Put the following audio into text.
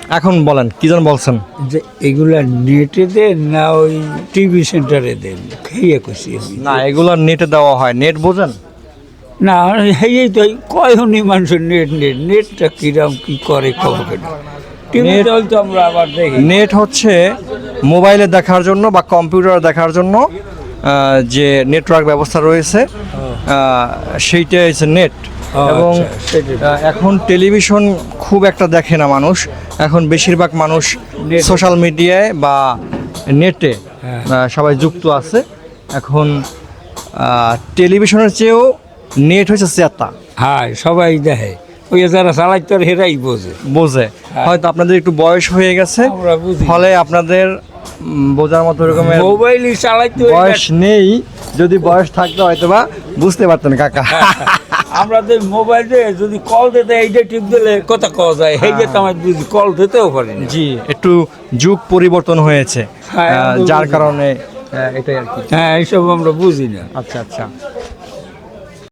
এখন বলেন কি যেন বলছেন? যে এগুলা নেটে দেন না ওই টিভি সেন্টারে দেন খেয়ে কষি না, এগুলো নেটে দেওয়া হয়। নেট বোঝেন? না এই তো কয়নি মানুষের নেটটা কিরম কি করে খবর টিভি নেট- তো আমরা আবার দেখি নেট হচ্ছে মোবাইলে দেখার জন্য বা কম্পিউটারে দেখার জন্য যে নেটওয়ার্ক ব্যবস্থা রয়েছে সেইটা হচ্ছে নেট। এবং আচ্ছা, সেটাই। এখন টেলিভিশন খুব একটা দেখে না মানুষ। এখন বেশিরভাগ মানুষ নেটে। সোশ্যাল মিডিয়ায় বা নেটে হ্যাঁ। সবাই যুক্ত আছে। এখন টেলিভিশনের চেয়েও নেট হচ্ছে চেতা, হ্যাঁ সবাই দেখে ওই যারা চালাইতে পারে হেরাই বোঝে বোঝে। হয়তো আপনাদের একটু বয়স হয়ে গেছে, আমরা বুঝি। ফলে আপনাদের বোঝার মতো এরকমের মোবাইলই চালাইতে বয়স নেই। যদি বয়স থাকতো হয়তো বা বুঝতে পারতেন কাকা। আমরা তো মোবাইলে যদি কল দিতে এইটা টিপ দিলে কথা কওয়া যায় এই যে তো আমার বুঝি কল দিতেও পারি না। জি, একটু যুগ পরিবর্তন হয়েছে, হ্যাঁ, আমরা যার বুঝি। কারণে এটাই আর কি। হ্যাঁ এইসব আমরা বুঝি না। আচ্ছা আচ্ছা।